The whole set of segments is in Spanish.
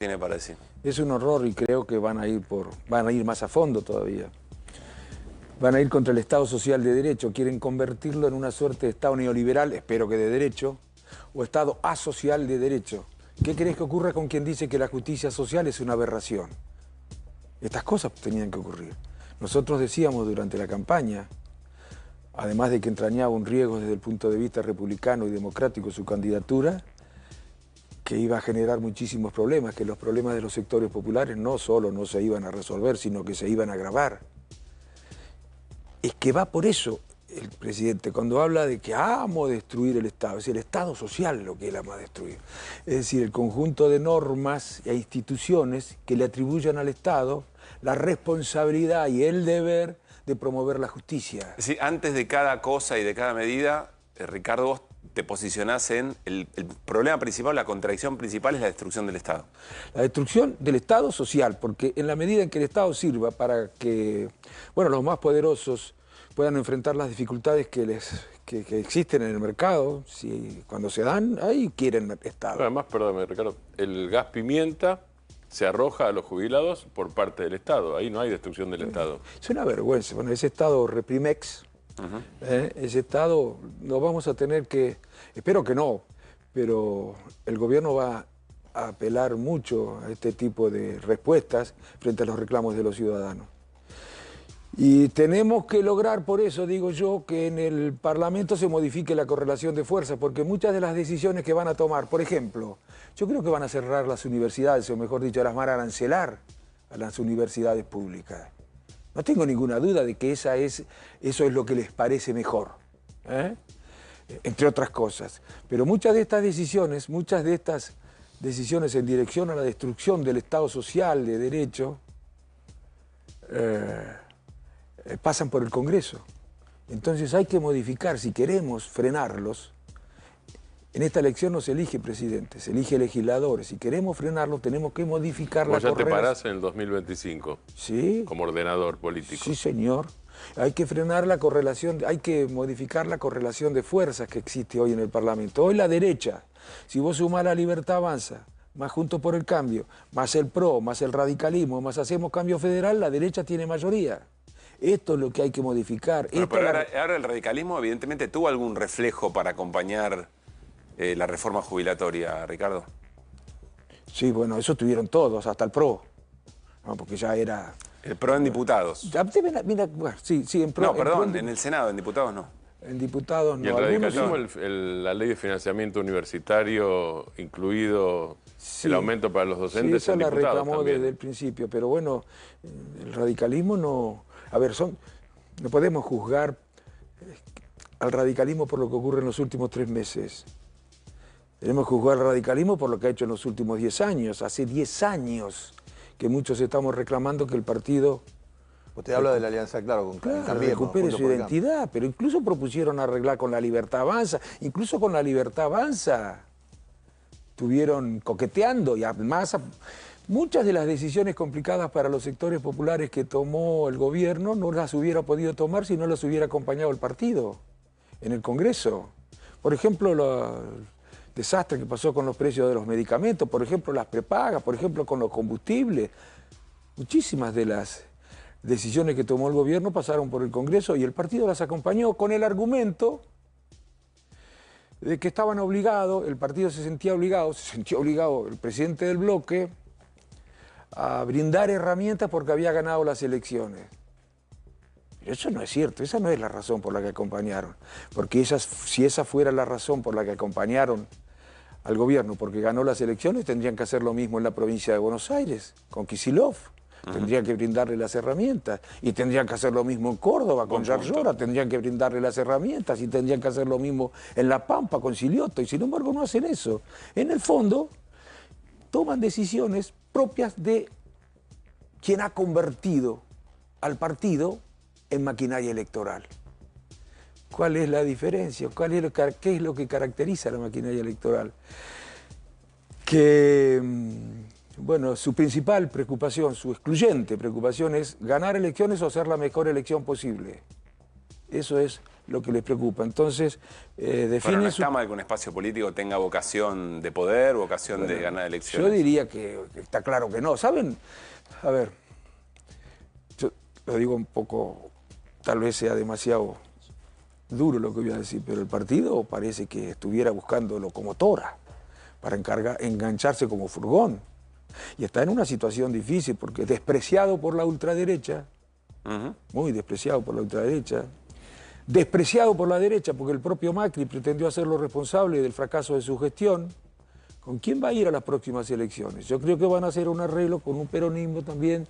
tiene para decir? Es un horror y creo que van a ir más a fondo todavía. Van a ir contra el Estado social de derecho, quieren convertirlo en una suerte de Estado neoliberal, espero que de derecho, o Estado asocial de derecho. ¿Qué crees que ocurra con quien dice que la justicia social es una aberración? Estas cosas tenían que ocurrir. Nosotros decíamos durante la campaña, además de que entrañaba un riesgo desde el punto de vista republicano y democrático su candidatura, que iba a generar muchísimos problemas, que los problemas de los sectores populares no solo no se iban a resolver, sino que se iban a agravar. Es que va por eso el presidente, cuando habla de que amo destruir el Estado, es el Estado social lo que él ama destruir. Es decir, el conjunto de normas e instituciones que le atribuyan al Estado la responsabilidad y el deber de promover la justicia. Es decir, antes de cada cosa y de cada medida, Ricardo, vos te posicionás en el problema principal, la contradicción principal es la destrucción del Estado. La destrucción del Estado social, porque en la medida en que el Estado sirva para que, bueno, los más poderosos puedan enfrentar las dificultades que existen en el mercado, cuando se dan, ahí quieren Estado. Además, perdóname, Ricardo, el gas pimienta se arroja a los jubilados por parte del Estado. Ahí no hay destrucción del Estado. Es una vergüenza. Bueno, ese Estado Reprimex, ese Estado lo vamos a tener que, espero que no, pero el gobierno va a apelar mucho a este tipo de respuestas frente a los reclamos de los ciudadanos. Y tenemos que lograr, por eso digo yo, que en el Parlamento se modifique la correlación de fuerzas, porque muchas de las decisiones que van a tomar, por ejemplo, yo creo que van a cerrar las universidades, o mejor dicho, las van a arancelar a las universidades públicas. No tengo ninguna duda de que eso es lo que les parece mejor, entre otras cosas. Pero muchas de estas decisiones en dirección a la destrucción del Estado social de derecho, pasan por el Congreso. Entonces hay que modificar, si queremos frenarlos. En esta elección no se elige presidente, se elige legisladores. Si queremos frenarlos, tenemos que modificar la correlación. ¿Vos ya te parás en el 2025? Sí. Como ordenador político. Sí, señor. Hay que frenar la correlación, hay que modificar la correlación de fuerzas que existe hoy en el Parlamento. Hoy la derecha, si vos sumás la Libertad Avanza, más Juntos por el Cambio, más el PRO, más el radicalismo, más Hacemos Cambio Federal, la derecha tiene mayoría. Esto es lo que hay que modificar. Pero ahora el radicalismo evidentemente tuvo algún reflejo para acompañar la reforma jubilatoria, Ricardo. Sí, bueno, eso tuvieron todos, hasta el PRO, ¿no? Porque ya era... El PRO en diputados. Mira, bueno, sí, en PRO... No, perdón, en el Senado, en diputados no. En diputados no. ¿Y el radicalismo, la ley de financiamiento universitario, incluido el aumento para los docentes? Sí, esa la reclamó también desde el principio, pero bueno, el radicalismo no... A ver, no podemos juzgar al radicalismo por lo que ocurre en los últimos 3 meses. Tenemos que juzgar al radicalismo por lo que ha hecho en los últimos 10 años. Hace 10 años que muchos estamos reclamando que el partido... Usted habla de la alianza, claro, con recupere su identidad, pero incluso propusieron arreglar con la Libertad Avanza. Incluso con la Libertad Avanza estuvieron coqueteando y además... Muchas de las decisiones complicadas para los sectores populares que tomó el gobierno no las hubiera podido tomar si no las hubiera acompañado el partido en el Congreso. Por ejemplo, el desastre que pasó con los precios de los medicamentos, por ejemplo, las prepagas, por ejemplo, con los combustibles. Muchísimas de las decisiones que tomó el gobierno pasaron por el Congreso y el partido las acompañó con el argumento de que estaban obligados, el partido se sentía obligado el presidente del bloque, a brindar herramientas porque había ganado las elecciones. Pero eso no es cierto, esa no es la razón por la que acompañaron. Porque si esa fuera la razón por la que acompañaron al gobierno porque ganó las elecciones, tendrían que hacer lo mismo en la provincia de Buenos Aires, con Kicillof. Tendrían que brindarle las herramientas. Y tendrían que hacer lo mismo en Córdoba, con Yarlora, tendrían que brindarle las herramientas. Y tendrían que hacer lo mismo en La Pampa, con Silioto. Y sin embargo no hacen eso. En el fondo, toman decisiones propias de quien ha convertido al partido en maquinaria electoral. ¿Cuál es la diferencia? ¿Qué es lo que caracteriza la maquinaria electoral? Que, bueno, su principal preocupación, su excluyente preocupación es ganar elecciones o hacer la mejor elección posible. Eso es lo que les preocupa. Entonces, Pero no define está mal que un espacio político tenga vocación de poder, vocación de ganar elecciones. Yo diría que está claro que no. ¿Saben? A ver, yo lo digo un poco, tal vez sea demasiado duro lo que voy a decir, pero el partido parece que estuviera buscando locomotora para engancharse como furgón. Y está en una situación difícil porque despreciado por la ultraderecha, muy despreciado por la ultraderecha, despreciado por la derecha porque el propio Macri pretendió hacerlo responsable del fracaso de su gestión. ¿Con quién va a ir a las próximas elecciones? Yo creo que van a hacer un arreglo con un peronismo también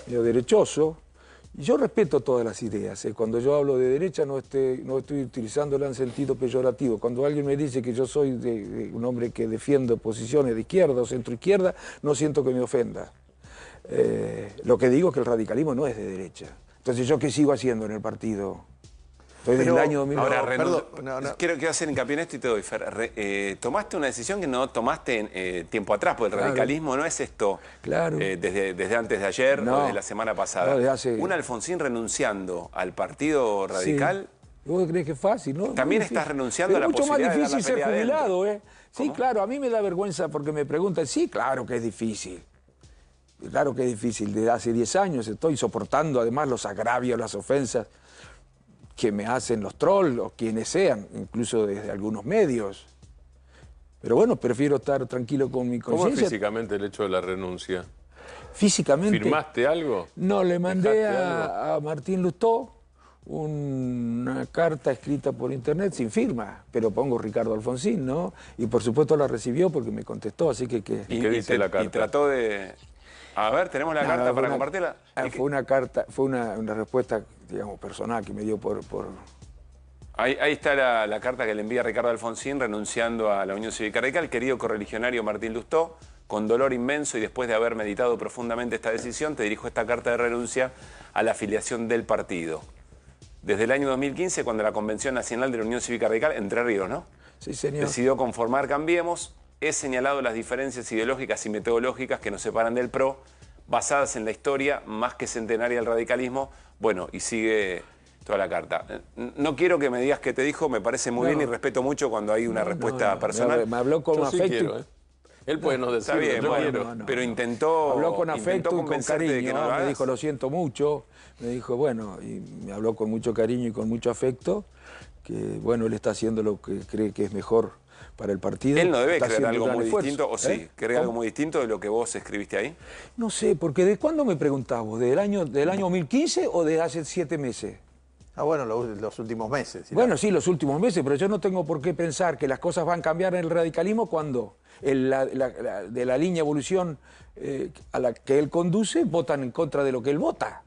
medio derechoso. Y yo respeto todas las ideas. Cuando yo hablo de derecha no estoy utilizándola en sentido peyorativo. Cuando alguien me dice que yo soy un hombre que defiendo posiciones de izquierda o centroizquierda, no siento que me ofenda. Lo que digo es que el radicalismo no es de derecha. Entonces, ¿yo qué sigo haciendo en el partido? Estoy desde el año 2000. Ahora, quiero hacer hincapié en esto y te doy, Fer. Tomaste una decisión que no tomaste tiempo atrás, porque el radicalismo no es esto desde antes de ayer o desde la semana pasada. Un Alfonsín renunciando al partido radical. Sí. ¿Vos crees que es fácil? No, también estás renunciando a la posibilidad de posibilidad de Es mucho más difícil ser jubilado, ¿eh? Sí, ¿Cómo? claro, a mí me da vergüenza porque me preguntan, sí, claro que es difícil. Claro que es difícil. Desde hace 10 años estoy soportando además los agravios, las ofensas que me hacen los trolls o quienes sean, incluso desde algunos medios. Pero bueno, prefiero estar tranquilo con mi conciencia. ¿Cómo es físicamente el hecho de la renuncia? Físicamente. ¿Firmaste algo? No, le mandé algo? a Martín Lustó una carta escrita por internet sin firma, pero pongo Ricardo Alfonsín, ¿no? Y por supuesto la recibió porque me contestó, así que... ¿Y qué dice la carta? Y trató de... A ver, tenemos la carta para compartirla. Fue una carta, fue una respuesta, digamos, personal que me dio por... Ahí está la carta que le envía Ricardo Alfonsín renunciando a la Unión Cívica Radical. Querido correligionario Martín Lustó, con dolor inmenso y después de haber meditado profundamente esta decisión, te dirijo esta carta de renuncia a la afiliación del partido. Desde el año 2015, cuando la Convención Nacional de la Unión Cívica Radical, Entre Ríos, ¿no? Sí, señor. Decidió conformar Cambiemos, he señalado las diferencias ideológicas y metodológicas que nos separan del PRO, basadas en la historia más que centenaria del radicalismo. Bueno, y sigue toda la carta. No quiero que me digas qué te dijo, me parece muy bien y respeto mucho cuando hay una respuesta personal. Me habló con afecto. Sí quiero, ¿eh? Él puede no decirlo, está bien, yo bueno, quiero. Pero intentó... Habló con afecto y con cariño, de que no lo me hagas. dijo, lo siento mucho, me dijo, bueno, y me habló con mucho cariño y con mucho afecto, que bueno, él está haciendo lo que cree que es mejor para el partido. Él no debe Está creer haciendo algo un muy gran distinto, esfuerzo. o sí, cree algo muy distinto de lo que vos escribiste ahí. No sé, porque ¿de cuándo me preguntás vos? ¿Del año 2015 o de hace 7 meses? Ah, bueno, los últimos meses. Bueno, sí, los últimos meses, pero yo no tengo por qué pensar que las cosas van a cambiar en el radicalismo cuando de la línea evolución a la que él conduce votan en contra de lo que él vota.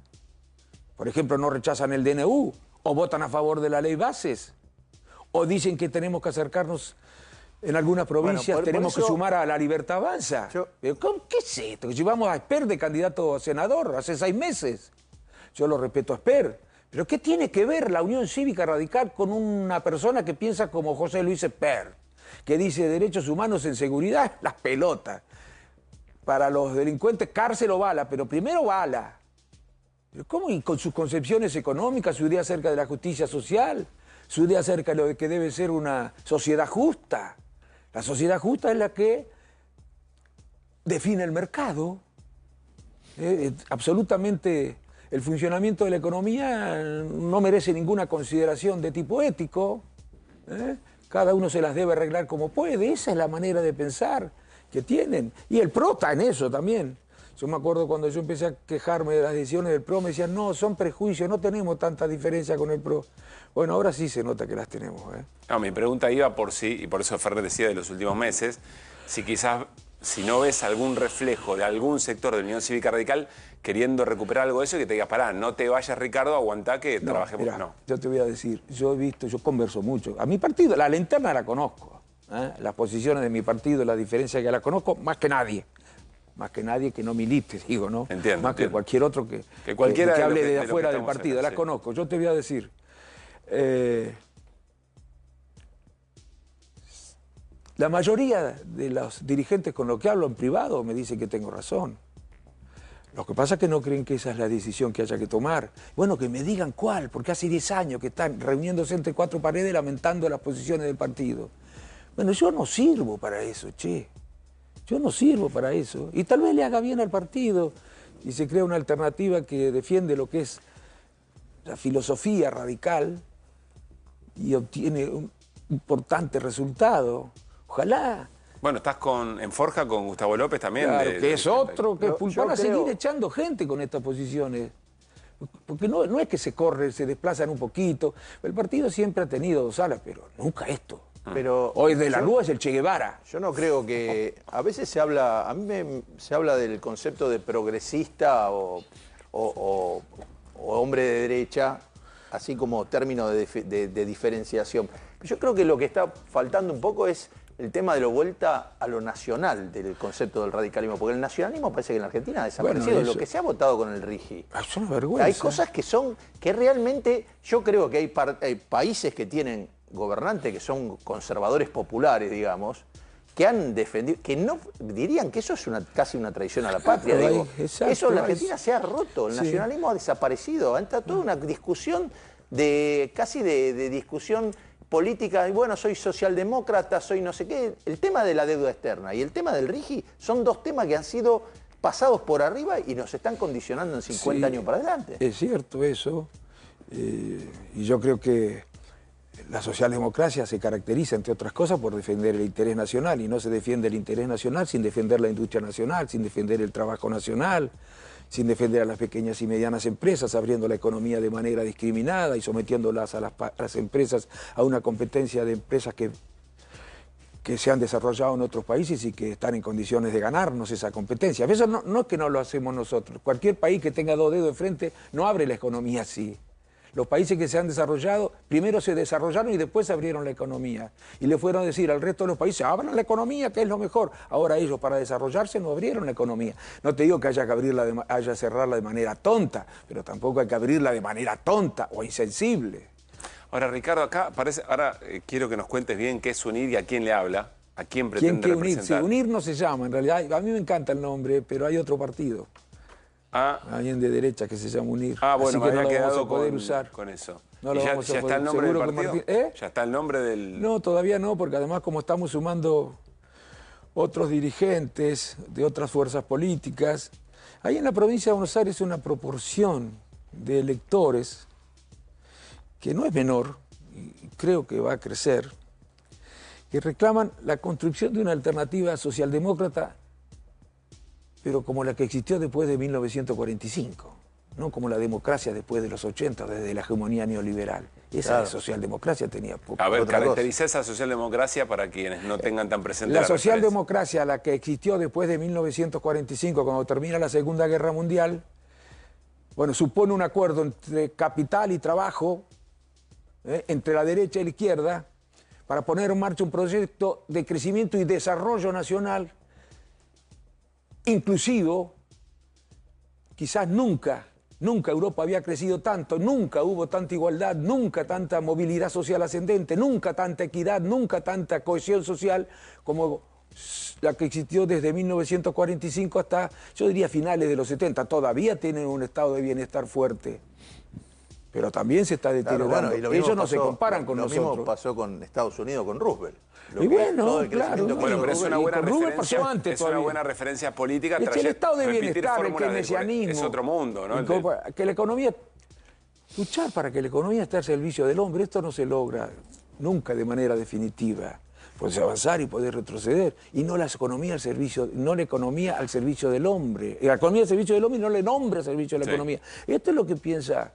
Por ejemplo, no rechazan el DNU, o votan a favor de la ley Bases, o dicen que tenemos que acercarnos en algunas provincias, Bueno, por tenemos eso, que sumar a la Libertad Avanza. Pero ¿qué es esto? Que llevamos a Esper de candidato a senador hace 6 meses. Yo lo respeto a Esper. Pero ¿qué tiene que ver la Unión Cívica Radical con una persona que piensa como José Luis Esper, que dice derechos humanos en seguridad, las pelotas? Para los delincuentes cárcel o bala, pero primero bala. ¿Pero cómo? Y con sus concepciones económicas, su idea acerca de la justicia social, su idea acerca de lo que debe ser una sociedad justa. La sociedad justa es la que define el mercado. Absolutamente... El funcionamiento de la economía no merece ninguna consideración de tipo ético. Cada uno se las debe arreglar como puede. Esa es la manera de pensar que tienen. Y el PRO está en eso también. Yo me acuerdo cuando yo empecé a quejarme de las decisiones del PRO, me decían, no, son prejuicios, no tenemos tanta diferencia con el PRO. Bueno, ahora sí se nota que las tenemos. No, mi pregunta iba por sí, y por eso Ferrer decía de los últimos meses, si quizás... Si no ves algún reflejo de algún sector de la Unión Cívica Radical queriendo recuperar algo de eso y que te digas, pará, no te vayas, Ricardo, aguantá que trabajemos. Mirá, no. Yo te voy a decir, yo he visto, yo converso mucho. A mi partido, la interna la conozco. Las posiciones de mi partido, la diferencia que la conozco, más que nadie. Más que nadie que no milite, digo, ¿no? Entiendo. Más que cualquier otro que cualquiera que de hable lo que- de de lo que afuera del estamos partido. acá, La sí. conozco. Yo te voy a decir. La mayoría de los dirigentes con los que hablo en privado me dicen que tengo razón. Lo que pasa es que no creen que esa es la decisión que haya que tomar. Bueno, que me digan cuál, porque hace 10 años que están reuniéndose entre cuatro paredes lamentando las posiciones del partido. Bueno, yo no sirvo para eso, che. Yo no sirvo para eso. Y tal vez le haga bien al partido y se crea una alternativa que defiende lo que es la filosofía radical y obtiene un importante resultado. Ojalá. Bueno, estás en Forja con Gustavo López también. Claro, que es otro, que Yo van a creo- seguir echando gente con estas posiciones. Porque no es que se corre, se desplazan un poquito. El partido siempre ha tenido dos alas, pero nunca esto. Pero Hoy de la yo- Rúa es el Che Guevara. Yo no creo que... A veces se habla... se habla del concepto de progresista o hombre de derecha, así como término de diferenciación. Yo creo que lo que está faltando un poco es el tema de la vuelta a lo nacional del concepto del radicalismo, porque el nacionalismo parece que en la Argentina ha desaparecido. Bueno, eso- Lo que se ha votado con el RIGI. Es una vergüenza. Hay cosas que realmente, yo creo que hay países que tienen gobernantes que son conservadores populares, digamos, que han defendido, que no dirían que eso es casi una traición a la patria. Claro, Digo, exacto, eso en la Argentina se ha roto, el Sí. nacionalismo ha desaparecido, entra toda una discusión casi de discusión política, y bueno, soy socialdemócrata, soy no sé qué. El tema de la deuda externa y el tema del RIGI son dos temas que han sido pasados por arriba y nos están condicionando en 50 Sí, años para adelante. Es cierto eso. Y yo creo que la socialdemocracia se caracteriza, entre otras cosas, por defender el interés nacional. Y no se defiende el interés nacional sin defender la industria nacional, sin defender el trabajo nacional, sin defender a las pequeñas y medianas empresas, abriendo la economía de manera discriminada y sometiéndolas a las empresas a una competencia de empresas que se han desarrollado en otros países y que están en condiciones de ganarnos esa competencia. Eso no es que no lo hacemos nosotros. Cualquier país que tenga dos dedos de frente no abre la economía así. Los países que se han desarrollado, primero se desarrollaron y después abrieron la economía. Y le fueron a decir al resto de los países, abran la economía, que es lo mejor. Ahora ellos, para desarrollarse, no abrieron la economía. No te digo que haya que cerrarla de manera tonta, pero tampoco hay que abrirla de manera tonta o insensible. Ahora, Ricardo, acá parece. Ahora quiero que nos cuentes bien qué es UNIR y a quién le habla, a quién ¿Quién pretende quiere unir? Sí, representar. unir no se llama, en realidad. A mí me encanta el nombre, pero hay otro partido, Ah, alguien de derecha que se llama UNIR. bueno, Así me que no había lo vamos quedado a poder usar. con eso. No ¿Y lo ya, vamos a ya está poder. el nombre del Seguro que partido? Martín- ¿Eh? Ya está el nombre del. No, todavía no, porque además como estamos sumando otros dirigentes de otras fuerzas políticas, hay en la provincia de Buenos Aires una proporción de electores que no es menor, y creo que va a crecer, que reclaman la construcción de una alternativa socialdemócrata, pero como la que existió después de 1945, no como la democracia después de los 80, desde la hegemonía neoliberal. Esa Claro. de socialdemocracia tenía poco. A ver, otra caracteriza esa socialdemocracia para quienes no tengan tan presente La la referencia. socialdemocracia, la que existió después de 1945, cuando termina la Segunda Guerra Mundial, bueno, supone un acuerdo entre capital y trabajo, entre la derecha y la izquierda, para poner en marcha un proyecto de crecimiento y desarrollo nacional inclusivo. Quizás nunca Europa había crecido tanto, nunca hubo tanta igualdad, nunca tanta movilidad social ascendente, nunca tanta equidad, nunca tanta cohesión social como la que existió desde 1945 hasta, yo diría, finales de los 70. Todavía tienen un estado de bienestar fuerte, pero también se está Claro, deteriorando. bueno, y lo mismo Ellos no se pasó- comparan con lo nosotros. mismo pasó con Estados Unidos, con Roosevelt. Lo Y que- bueno, todo el claro, crecimiento que Bueno, hizo pero es una Y buena con Rubén referencia. pasó antes Es una todavía. buena referencia política. Es que el estado de repetir bienestar, el fórmulas de- keynesianismo. Es otro mundo, ¿no? Que la economía, luchar para que la economía esté al servicio del hombre, esto no se logra nunca de manera definitiva. Puedes avanzar y poder retroceder. Y no la economía al servicio, no la economía al servicio del hombre. La economía al servicio del hombre y no el hombre al servicio de la Sí. economía. Esto es lo que piensa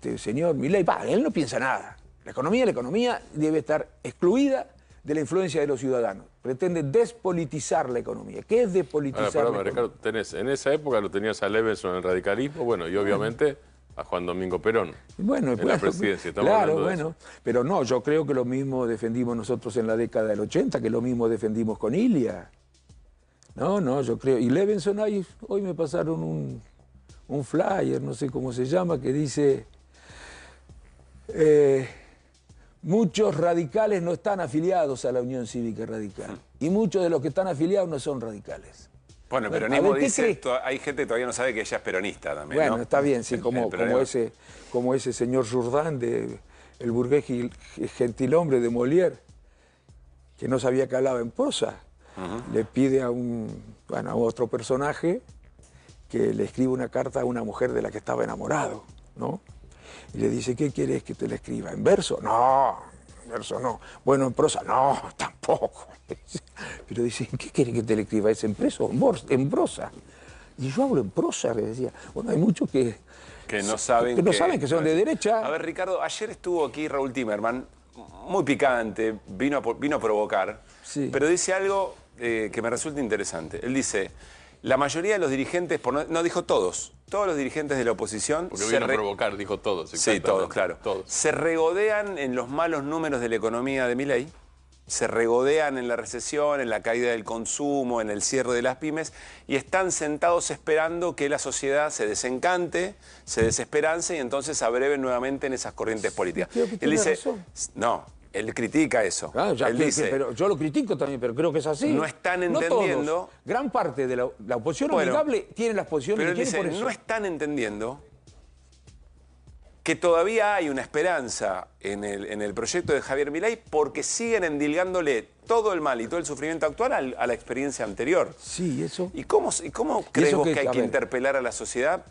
el señor Milei. Él no piensa nada. La economía debe estar excluida de la influencia de los ciudadanos. Pretende despolitizar la economía. ¿Qué es Ahora, despolitizar perdón, la economía? Ricardo, en esa época lo tenías a Levenson en el radicalismo, bueno, y obviamente a Juan Domingo Perón Bueno, en la presidencia. Estamos claro, hablando de bueno, pero no, yo creo que lo mismo defendimos nosotros en la década del 80, que lo mismo defendimos con Ilia. No, yo creo. Y Levenson, hoy me pasaron un flyer, no sé cómo se llama, que dice, muchos radicales no están afiliados a la Unión Cívica Radical. Y muchos de los que están afiliados no son radicales. Bueno, el A ver, peronismo ¿qué dice, crees? hay gente que todavía no sabe que ella es peronista también, Bueno, ¿no? está bien, sí, El como problema. ese señor Jourdan de el burgués gentilhombre de Molière, que no sabía que hablaba en prosa. Le pide a a otro personaje que le escriba una carta a una mujer de la que estaba enamorado, ¿no? Y le dice, ¿qué quieres que te la escriba? ¿En verso? No, en verso no. Bueno, en prosa, no, tampoco. Pero dice, ¿qué quieres que te la escriba? ¿Es en preso o en prosa? Y yo hablo en prosa, le decía. Bueno, hay muchos que no saben que son de derecha. A ver, Ricardo, ayer estuvo aquí Raúl Timerman, muy picante, vino a provocar, Sí. pero dice algo que me resulta interesante. Él dice, la mayoría de los dirigentes, no dijo todos los dirigentes de la oposición... Porque vino a provocar, dijo todos. Sí, todos, claro. Todos. Se regodean en los malos números de la economía de Milei, se regodean en la recesión, en la caída del consumo, en el cierre de las pymes, y están sentados esperando que la sociedad se desencante, se desesperance y entonces abreven nuevamente en esas corrientes políticas. Creo que Él tiene dice, razón. no, él critica eso. Claro, Él dice, pero yo lo critico también, pero creo que es así. No están No entendiendo- todos. Gran parte de la oposición Bueno, amigable tiene las posiciones pero que él tiene dice, por eso. no están entendiendo que todavía hay una esperanza en el proyecto de Javier Milei porque siguen endilgándole todo el mal y todo el sufrimiento actual a la experiencia anterior. Sí, eso. ¿Y cómo crees eso vos que- que hay a que ver. interpelar a la sociedad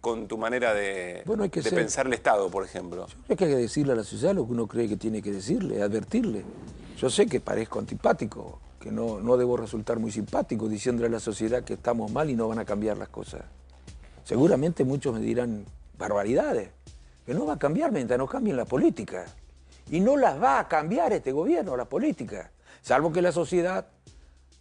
con tu manera de Bueno, hay que ser- pensar el Estado, por ejemplo? Hay que decirle a la sociedad lo que uno cree que tiene que decirle, advertirle. Yo sé que parezco antipático, que no debo resultar muy simpático diciéndole a la sociedad que estamos mal y no van a cambiar las cosas. Seguramente muchos me dirán barbaridades, que no va a cambiar mientras no cambien la política. Y no las va a cambiar este gobierno, la política. Salvo que la sociedad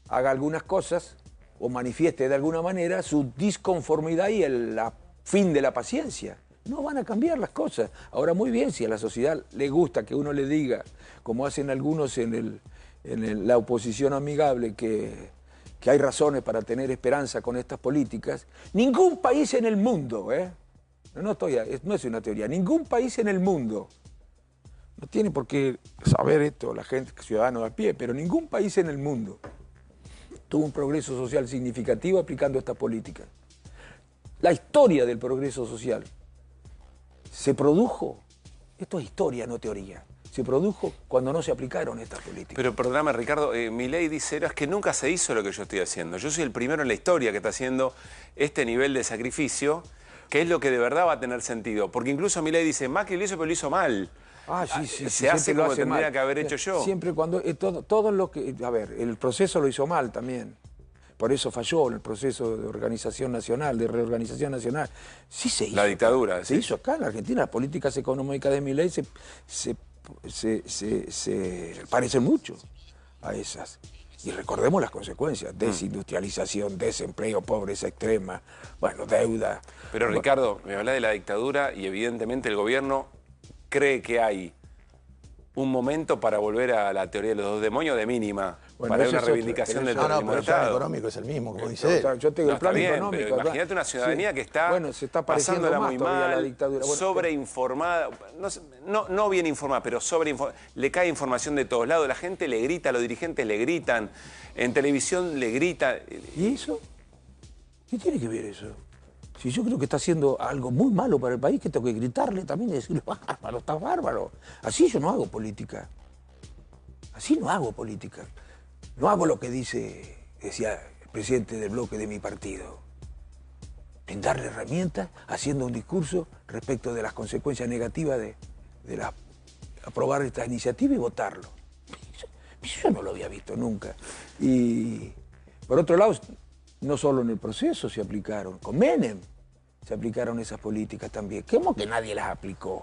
haga algunas cosas o manifieste de alguna manera su disconformidad y el fin de la paciencia. No van a cambiar las cosas. Ahora, muy bien, si a la sociedad le gusta que uno le diga, como hacen algunos en la oposición amigable, que hay razones para tener esperanza con estas políticas, ningún país en el mundo, no es una teoría, ningún país en el mundo, no tiene por qué saber esto la gente, ciudadano de a pie, pero ningún país en el mundo tuvo un progreso social significativo aplicando esta política. La historia del progreso social se produjo, esto es historia, no teoría, se produjo cuando no se aplicaron estas políticas. Pero perdóname, Ricardo, Milei dice, es que nunca se hizo lo que yo estoy haciendo. Yo soy el primero en la historia que está haciendo este nivel de sacrificio, que es lo que de verdad va a tener sentido. Porque incluso Milei dice, Macri lo hizo, pero lo hizo mal. Ah, sí, Se hace siempre lo como hace tendría mal. que haber hecho yo. Siempre cuando, todo lo que, a ver, el proceso lo hizo mal también. Por eso falló el proceso de organización nacional, de reorganización nacional. Sí se hizo. La dictadura, Se ¿sí? hizo acá en la Argentina. Las políticas económicas de Milei se parecen mucho a esas. Y recordemos las consecuencias: desindustrialización, desempleo, pobreza extrema, bueno, deuda. Pero Ricardo, me habla de la dictadura y evidentemente el gobierno cree que hay un momento para volver a la teoría de los dos demonios de mínima, Bueno, para ese una es otro, reivindicación del No, no, terrorismo pero de el plan Estado. económico es el mismo, como dice él. Yo tengo No, el plan está bien, económico. pero imagínate una ciudadanía que está, bueno, se está pareciendo pasándola más muy todavía a la mal, dictadura. Bueno, sobreinformada, no bien informada, pero sobreinformada. Le cae información de todos lados, la gente le grita, los dirigentes le gritan, en televisión le gritan. ¿Y eso? ¿Qué tiene que ver eso? Si yo creo que está haciendo algo muy malo para el país, que tengo que gritarle también y decirle, bárbaro, estás bárbaro. Así yo no hago política. Así no hago política. No hago lo que decía el presidente del bloque de mi partido. Brindarle herramientas, haciendo un discurso respecto de las consecuencias negativas de aprobar esta iniciativa y votarlo. Eso yo no lo había visto nunca. Y por otro lado, no solo en el proceso se aplicaron, con Menem se aplicaron esas políticas también. ¿Cómo que nadie las aplicó?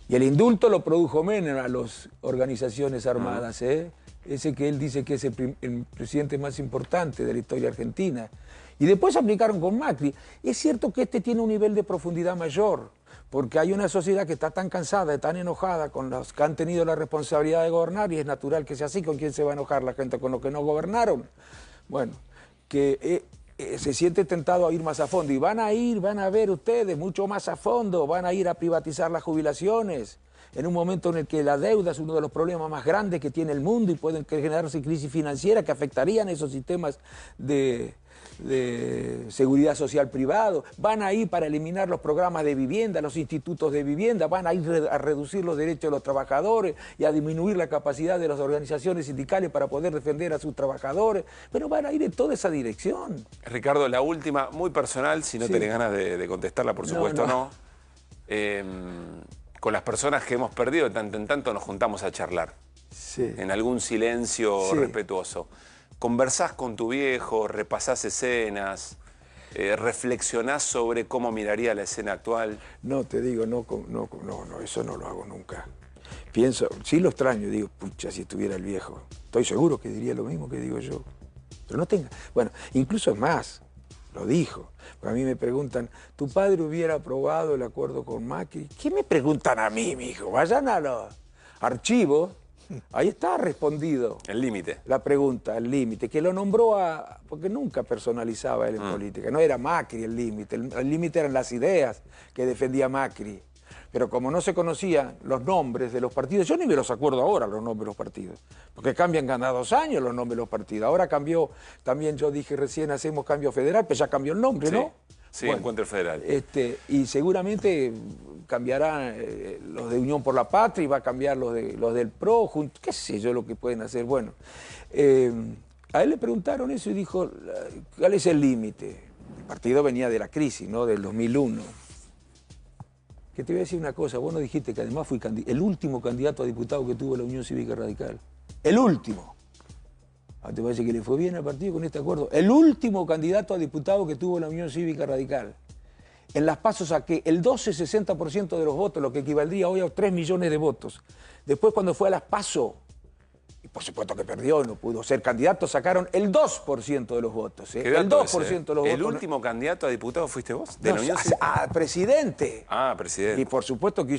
Y el indulto lo produjo Menem a las organizaciones armadas, ese que él dice que es el presidente más importante de la historia argentina. Y después se aplicaron con Macri. Es cierto que este tiene un nivel de profundidad mayor, porque hay una sociedad que está tan cansada, tan enojada con los que han tenido la responsabilidad de gobernar, y es natural que sea así. ¿Con quién se va a enojar la gente? Con los que no gobernaron. Bueno, que se siente tentado a ir más a fondo. Y van a ver ustedes mucho más a fondo, van a ir a privatizar las jubilaciones, en un momento en el que la deuda es uno de los problemas más grandes que tiene el mundo y pueden generarse crisis financieras que afectarían esos sistemas de de seguridad social privado, van a ir para eliminar los programas de vivienda, los institutos de vivienda, van a ir a reducir los derechos de los trabajadores y a disminuir la capacidad de las organizaciones sindicales para poder defender a sus trabajadores, pero van a ir en toda esa dirección. Ricardo, la última, muy personal, si no Sí. tenés ganas de contestarla, por supuesto no. Con las personas que hemos perdido, de tanto en tanto nos juntamos a charlar, Sí. en algún silencio Sí. respetuoso. ¿Conversás con tu viejo, repasás escenas, reflexionás sobre cómo miraría la escena actual? No, te digo, no, eso no lo hago nunca. Pienso, sí lo extraño, digo, pucha, si estuviera el viejo. Estoy seguro que diría lo mismo que digo yo. Pero no tenga, bueno, incluso es más, lo dijo. Porque a mí me preguntan, ¿tu padre hubiera aprobado el acuerdo con Macri? ¿Qué me preguntan a mí, mijo? Vayan a los archivos, ahí está respondido. El límite. La pregunta, el límite, que lo nombró porque nunca personalizaba él en política, no era Macri el límite eran las ideas que defendía Macri. Pero como no se conocían los nombres de los partidos, yo ni me los acuerdo ahora los nombres de los partidos, porque cambian cada 2 años los nombres de los partidos. Ahora cambió, también yo dije recién, hacemos cambio federal, pero ya cambió el nombre, Sí. ¿no? Sí, Bueno, Encuentro Federal. y seguramente cambiarán los de Unión por la Patria y va a cambiar los del PRO, qué sé yo lo que pueden hacer. Bueno, a él le preguntaron eso y dijo, ¿cuál es el límite? El partido venía de la crisis, ¿no? Del 2001. Que te voy a decir una cosa, vos no dijiste que además fui el último candidato a diputado que tuvo la Unión Cívica Radical. El último. ¿Te parece que le fue bien al partido con este acuerdo? El último candidato a diputado que tuvo la Unión Cívica Radical. En las PASO saqué el 12-60% de los votos, lo que equivaldría hoy a 3 millones de votos. Después cuando fue a las PASO, y por supuesto que perdió, no pudo ser candidato, sacaron el 2% de los votos. ¿Qué El dato 2% ese, de los votos. ¿El último candidato a diputado fuiste vos? ¿De No, la Unión Cívica? presidente. Ah, presidente. Y por supuesto que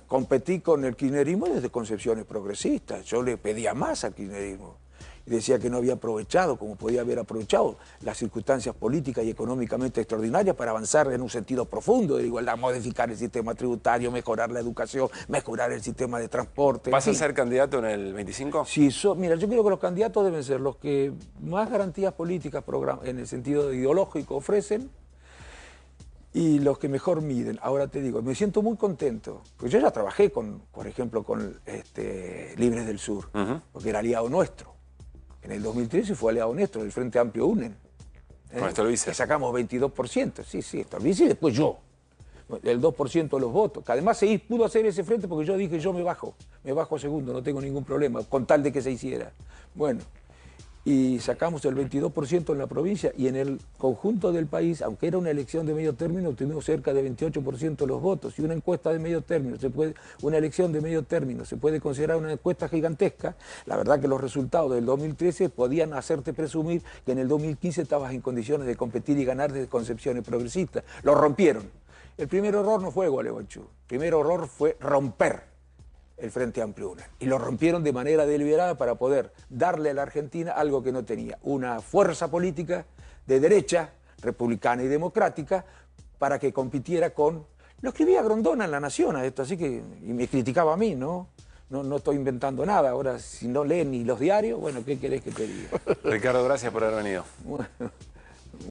competí con el kirchnerismo desde concepciones progresistas. Yo le pedía más al kirchnerismo. Y decía que no había aprovechado, como podía haber aprovechado, las circunstancias políticas y económicamente extraordinarias para avanzar en un sentido profundo de la igualdad, modificar el sistema tributario, mejorar la educación, mejorar el sistema de transporte. ¿Vas en a fin. ser candidato en el 25? Sí, mira, yo creo que los candidatos deben ser los que más garantías políticas en el sentido ideológico ofrecen y los que mejor miden. Ahora te digo, me siento muy contento, porque yo ya trabajé por ejemplo, con Libres del Sur, porque era aliado nuestro. En el 2013 fue aliado nuestro, del Frente Amplio UNEN. Con Stolbizer. Que sacamos 22%, sí, Stolbizer y después yo. El 2% de los votos, que además pudo hacer ese frente porque yo dije, yo me bajo a segundo, no tengo ningún problema, con tal de que se hiciera. Bueno, y sacamos el 22% en la provincia y en el conjunto del país, aunque era una elección de medio término, tuvimos cerca de 28% de los votos. Y una encuesta de medio término, una elección de medio término, se puede considerar una encuesta gigantesca. La verdad que los resultados del 2013 podían hacerte presumir que en el 2015 estabas en condiciones de competir y ganar desde concepciones progresistas. Lo rompieron. El primer error no fue Gualeguaychú, el primer error fue romper el Frente Amplio UNEN. Y lo rompieron de manera deliberada para poder darle a la Argentina algo que no tenía, una fuerza política de derecha, republicana y democrática, para que compitiera con... Lo escribía Grondona en La Nación a esto, así que... Y me criticaba a mí, ¿no? No estoy inventando nada. Ahora, si no leen ni los diarios, bueno, ¿qué querés que te diga? Ricardo, gracias por haber venido. Bueno.